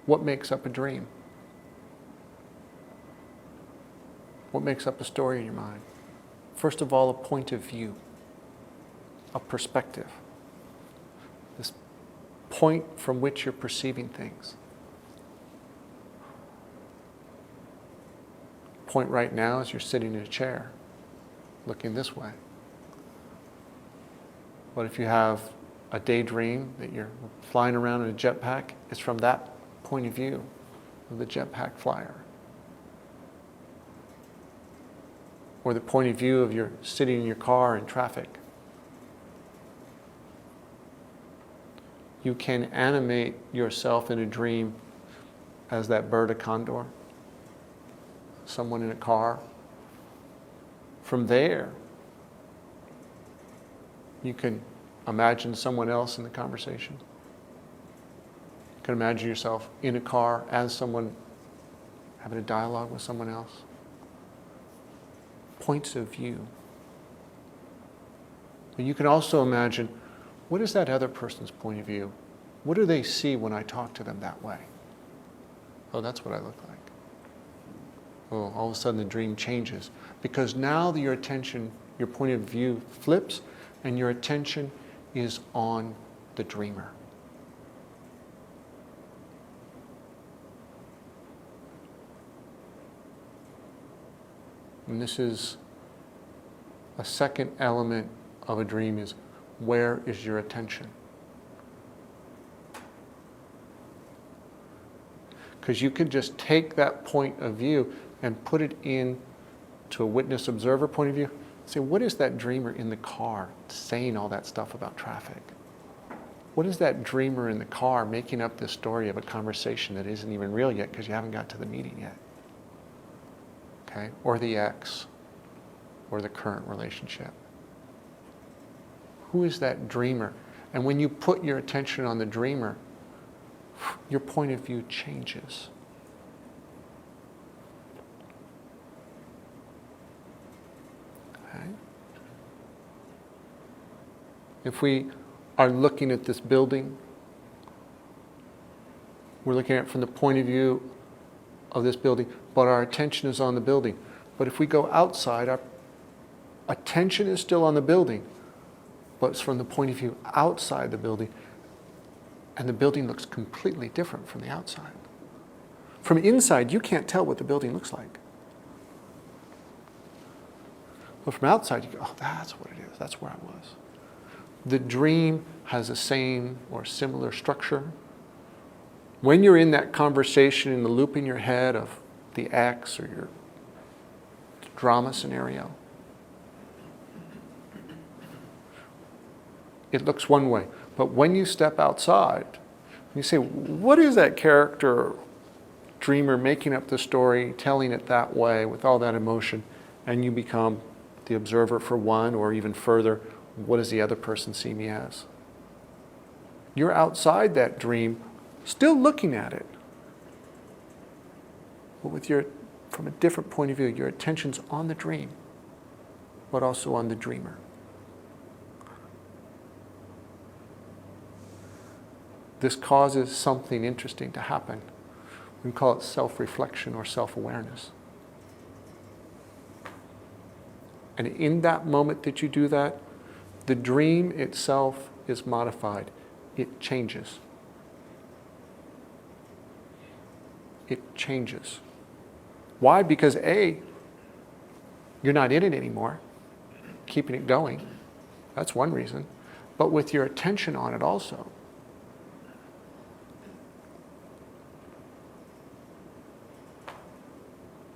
What makes up a dream? What makes up a story in your mind? First of all, a point of view, a perspective. This point from which you're perceiving things. Point right now is you're sitting in a chair, looking this way. What if you have a daydream that you're flying around in a jetpack? It's from that point of view of the jetpack flyer. Or the point of view of you're sitting in your car in traffic. You can animate yourself in a dream as that bird, a condor, someone in a car. From there, you can imagine someone else in the conversation. You can imagine yourself in a car as someone having a dialogue with someone else. Points of view. But you can also imagine, what is that other person's point of view? What do they see when I talk to them that way? Oh, that's what I look like. Oh, all of a sudden the dream changes. Because now your attention, your point of view flips, and your attention is on the dreamer. And this is a second element of a dream, is where is your attention? Because you can just take that point of view and put it in to a witness-observer point of view. Say, what is that dreamer in the car saying all that stuff about traffic? What is that dreamer in the car making up this story of a conversation that isn't even real yet because you haven't got to the meeting yet? Okay? Or the ex, or the current relationship. Who is that dreamer? And when you put your attention on the dreamer, your point of view changes. Okay? If we are looking at this building, we're looking at it from the point of view of this building, but our attention is on the building. But if we go outside, our attention is still on the building, but it's from the point of view outside the building, and the building looks completely different from the outside. From inside, you can't tell what the building looks like. But from outside, you go, oh, that's what it is. That's where I was. The dream has the same or similar structure. When you're in that conversation, in the loop in your head of the ex or your drama scenario, it looks one way. But when you step outside, you say, what is that character, dreamer, making up the story, telling it that way with all that emotion, and you become the observer for one, or even further, what does the other person see me as? You're outside that dream, still looking at it, but from a different point of view. Your attention's on the dream, but also on the dreamer. This causes something interesting to happen. We call it self-reflection or self-awareness. And in that moment that you do that, the dream itself is modified. It changes. It changes. Why? Because A, you're not in it anymore, keeping it going. That's one reason. But with your attention on it also.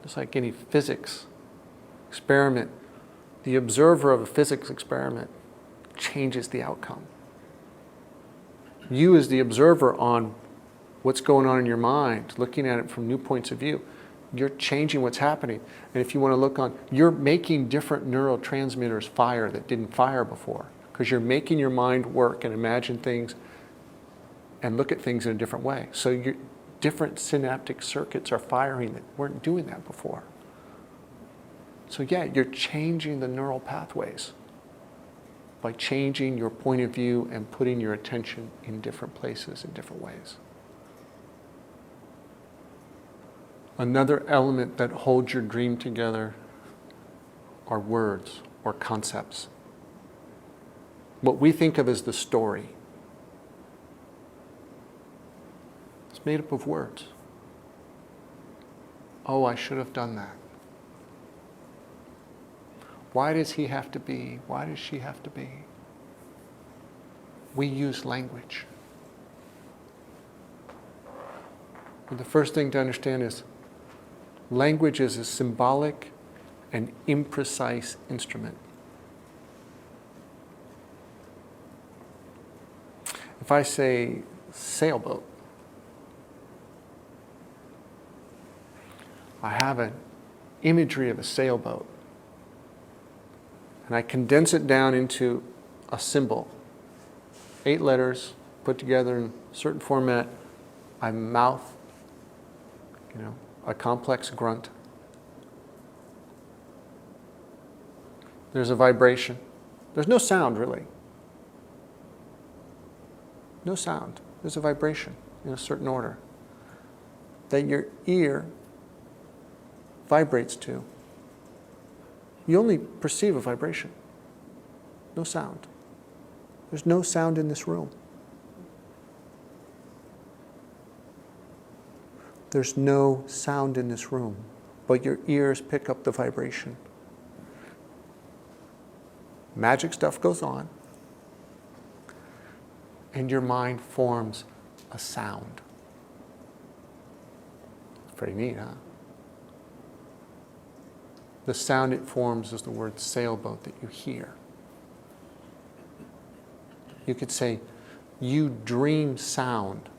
Just like any physics experiment, the observer of a physics experiment changes the outcome. You as the observer on what's going on in your mind, looking at it from new points of view, you're changing what's happening. And if you want to look on, you're making different neurotransmitters fire that didn't fire before, because you're making your mind work and imagine things and look at things in a different way. So your different synaptic circuits are firing that weren't doing that before. So yeah, you're changing the neural pathways by changing your point of view and putting your attention in different places in different ways. Another element that holds your dream together are words or concepts. What we think of as the story. It's made up of words. Oh, I should have done that. Why does he have to be? Why does she have to be? We use language. But the first thing to understand is language is a symbolic and imprecise instrument. If I say sailboat, I have an imagery of a sailboat, and I condense it down into a symbol. 8 letters put together in a certain format. I mouth, a complex grunt. There's a vibration. There's no sound, really. No sound. There's a vibration in a certain order that your ear vibrates to. You only perceive a vibration. No sound. There's no sound in this room. There's no sound in this room, but your ears pick up the vibration. Magic stuff goes on, and your mind forms a sound. It's pretty neat, huh? The sound it forms is the word sailboat that you hear. You could say, you dream sound.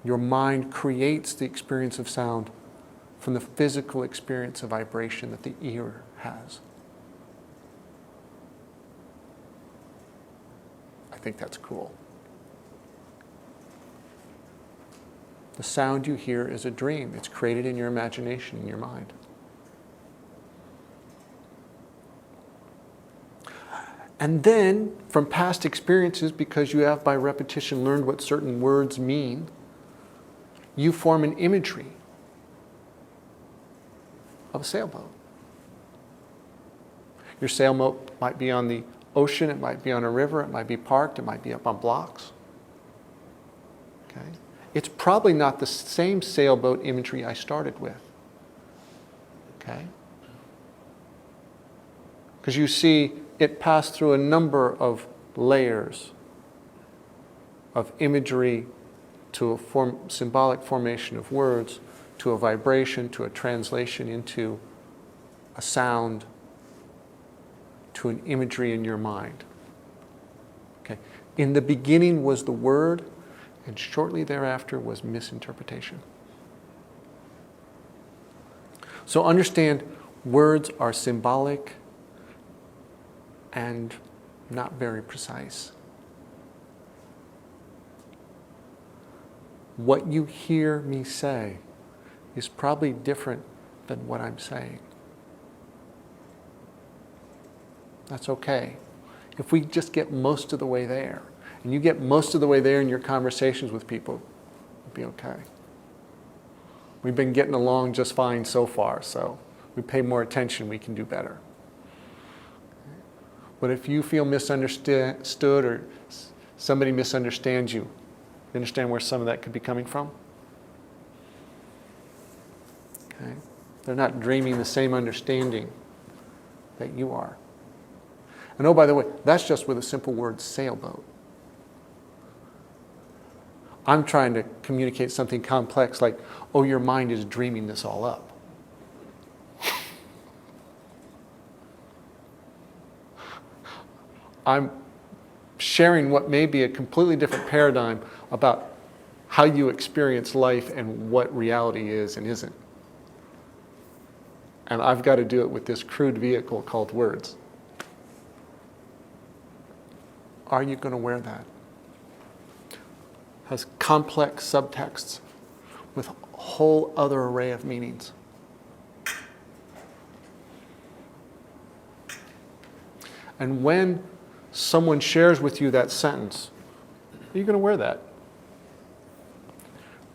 Your mind creates the experience of sound from the physical experience of vibration that the ear has. I think that's cool. The sound you hear is a dream. It's created in your imagination, in your mind. And then, from past experiences, because you have by repetition learned what certain words mean, you form an imagery of a sailboat. Your sailboat might be on the ocean, it might be on a river, it might be parked, it might be up on blocks. Okay? It's probably not the same sailboat imagery I started with. Okay? Because you see, it passed through a number of layers of imagery to a symbolic formation of words, to a vibration, to a translation into a sound, to an imagery in your mind. Okay. In the beginning was the word, and shortly thereafter was misinterpretation. So understand, words are symbolic and not very precise. What you hear me say is probably different than what I'm saying. That's okay. If we just get most of the way there, and you get most of the way there in your conversations with people, it'll be okay. We've been getting along just fine so far, so we pay more attention, we can do better. But if you feel misunderstood or somebody misunderstands you, you understand where some of that could be coming from? Okay. They're not dreaming the same understanding that you are. And oh, by the way, that's just with a simple word, sailboat. I'm trying to communicate something complex like, oh, your mind is dreaming this all up. I'm sharing what may be a completely different paradigm about how you experience life and what reality is and isn't. And I've got to do it with this crude vehicle called words. Are you going to wear that? Has complex subtexts with a whole other array of meanings. And when someone shares with you that sentence, are you going to wear that?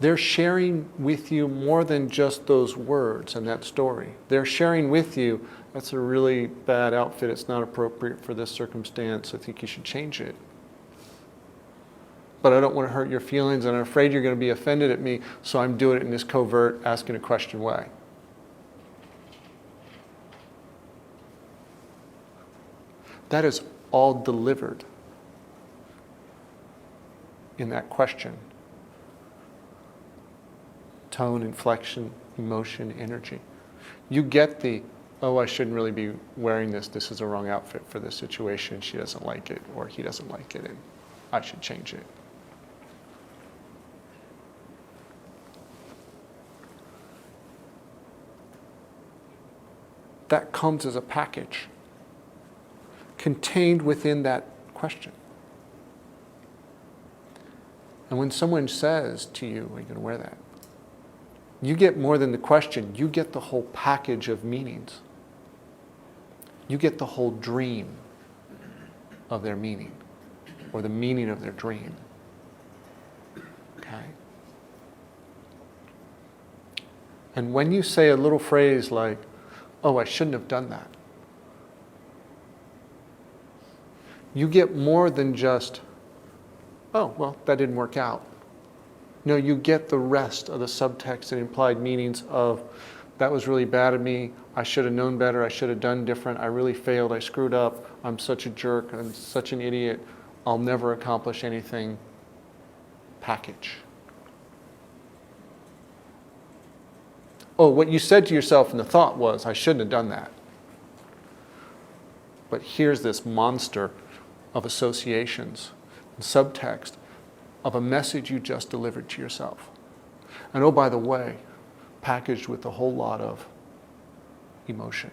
they're sharing with you more than just those words and that story. They're sharing with you, that's a really bad outfit, it's not appropriate for this circumstance, I think you should change it. But I don't want to hurt your feelings, and I'm afraid you're going to be offended at me, so I'm doing it in this covert, asking a question way. That is all delivered in that question. Tone, inflection, emotion, energy. You get the, oh, I shouldn't really be wearing this. This is a wrong outfit for this situation. She doesn't like it, or he doesn't like it, and I should change it. That comes as a package contained within that question. And when someone says to you, are you going to wear that? You get more than the question. You get the whole package of meanings. You get the whole dream of their meaning, or the meaning of their dream. Okay? And when you say a little phrase like, oh, I shouldn't have done that, you get more than just, oh, well, that didn't work out. No, you get the rest of the subtext and implied meanings of, that was really bad of me, I should have known better, I should have done different, I really failed, I screwed up, I'm such a jerk, I'm such an idiot, I'll never accomplish anything. Package. Oh, what you said to yourself in the thought was, I shouldn't have done that. But here's this monster of associations and subtext of a message you just delivered to yourself. And oh, by the way, packaged with a whole lot of emotion.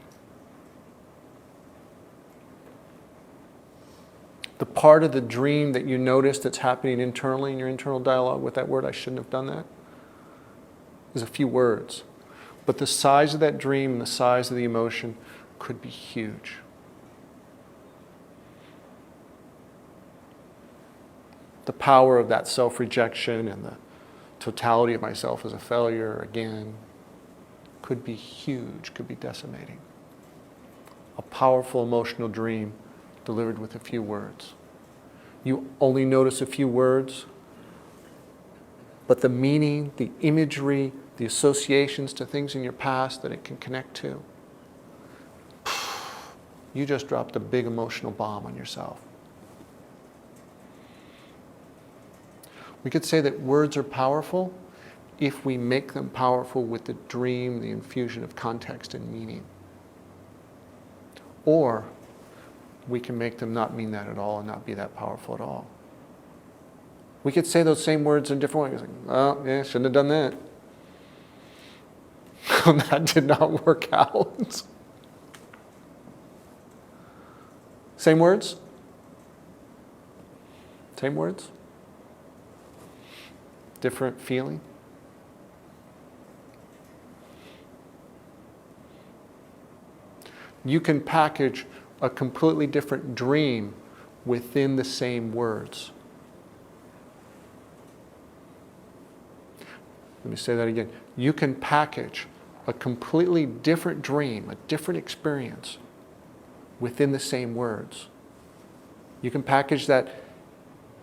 The part of the dream that you notice that's happening internally in your internal dialogue with that word, I shouldn't have done that, is a few words. But the size of that dream and the size of the emotion could be huge. The power of that self-rejection and the totality of myself as a failure, again, could be huge, could be decimating. A powerful emotional dream delivered with a few words. You only notice a few words, but the meaning, the imagery, the associations to things in your past that it can connect to, you just dropped a big emotional bomb on yourself. We could say that words are powerful if we make them powerful with the dream, the infusion of context and meaning. Or we can make them not mean that at all and not be that powerful at all. We could say those same words in different ways. Like, oh, yeah, shouldn't have done that. That did not work out. Same words? Same words? Different feeling? You can package a completely different dream within the same words. Let me say that again. You can package a completely different dream, a different experience within the same words. You can package that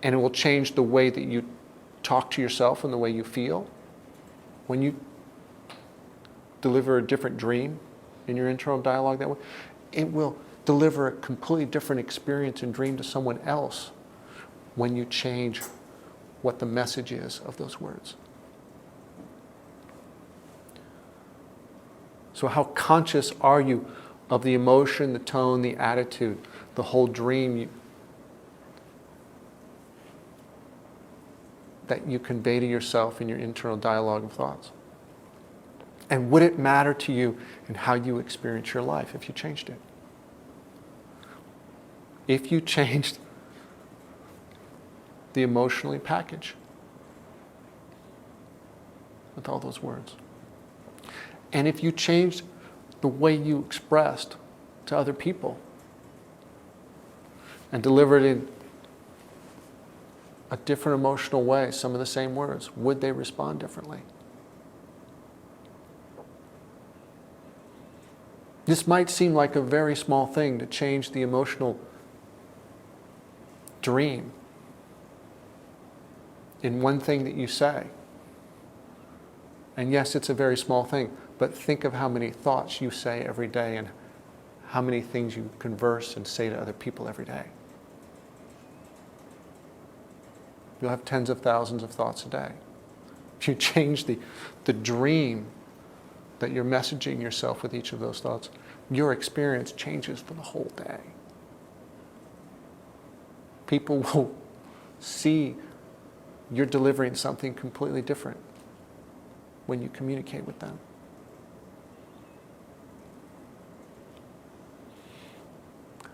and it will change the way that you talk to yourself and the way you feel. When you deliver a different dream in your internal dialogue that way, it will deliver a completely different experience and dream to someone else when you change what the message is of those words. So how conscious are you of the emotion, the tone, the attitude, the whole dream that you convey to yourself in your internal dialogue of thoughts? And would it matter to you in how you experience your life if you changed it? If you changed the emotionally package with all those words. And if you changed the way you expressed to other people and delivered in a different emotional way, some of the same words, would they respond differently? This might seem like a very small thing to change the emotional dream in one thing that you say. And yes, it's a very small thing, but think of how many thoughts you say every day and how many things you converse and say to other people every day. You'll have tens of thousands of thoughts a day. If you change the dream that you're messaging yourself with each of those thoughts, your experience changes for the whole day. People will see you're delivering something completely different when you communicate with them.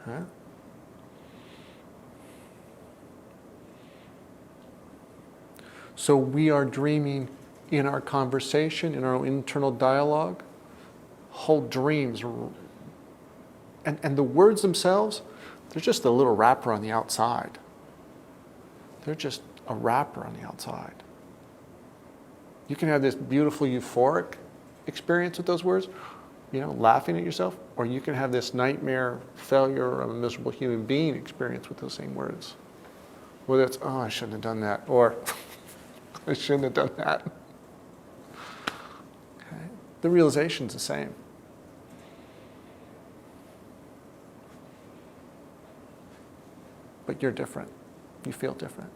Huh? So we are dreaming in our conversation, in our internal dialogue, whole dreams. And the words themselves, they're just a little wrapper on the outside. They're just a wrapper on the outside. You can have this beautiful euphoric experience with those words, laughing at yourself, or you can have this nightmare failure of a miserable human being experience with those same words. Whether it's, oh, I shouldn't have done that, or I shouldn't have done that. Okay. The realization's the same. But you're different. You feel different.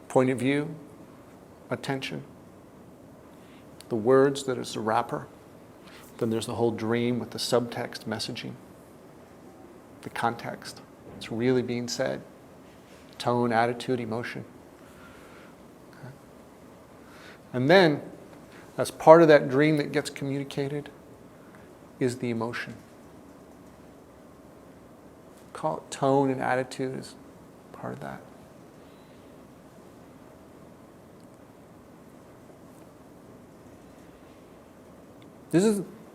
Point of view, attention. The words that is the wrapper. Then there's the whole dream with the subtext messaging. The context. It's really being said. Tone, attitude, emotion. Okay. And then, as part of that dream that gets communicated, is the emotion. Call it tone and attitude is part of that.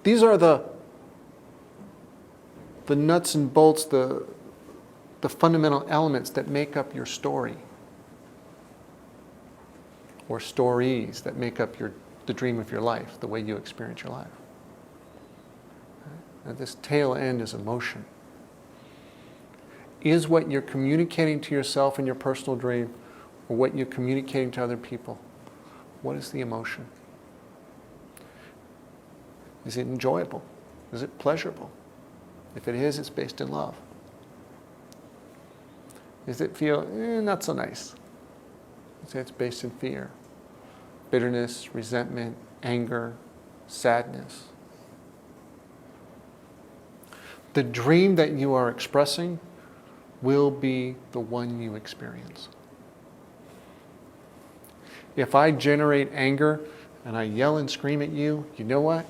These are the nuts and bolts, the fundamental elements that make up your story, or stories that make up the dream of your life, the way you experience your life. And this tail end is emotion. Is what you're communicating to yourself in your personal dream, or what you're communicating to other people, what is the emotion? Is it enjoyable? Is it pleasurable? If it is, it's based in love. Does it feel not so nice? Say it's based in fear, bitterness, resentment, anger, sadness. The dream that you are expressing will be the one you experience. If I generate anger and I yell and scream at you, you know what?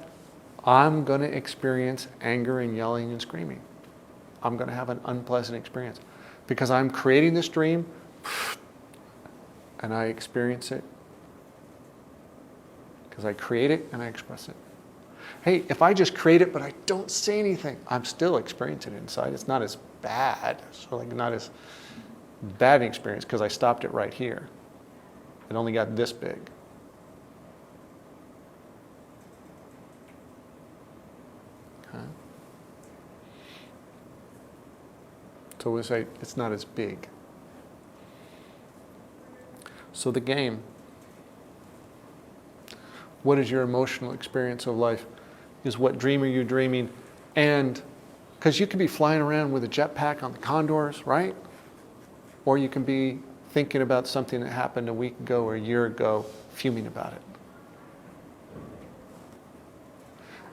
I'm going to experience anger and yelling and screaming. I'm going to have an unpleasant experience because I'm creating this dream and I experience it because I create it and I express it. Hey, if I just create it but I don't say anything, I'm still experiencing it inside. It's not as bad, not as bad an experience because I stopped it right here. It only got this big. Okay. So we say it's not as big. So the game. What is your emotional experience of life? Is what dream are you dreaming? And because you could be flying around with a jetpack on the condors, right? Or you can be thinking about something that happened a week ago or a year ago, fuming about it.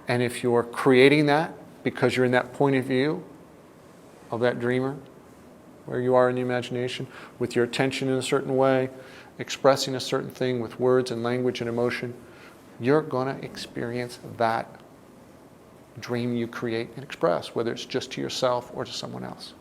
And if you're creating that because you're in that point of view of that dreamer, where you are in the imagination, with your attention in a certain way, expressing a certain thing with words and language and emotion, you're going to experience that dream you create and express, whether it's just to yourself or to someone else.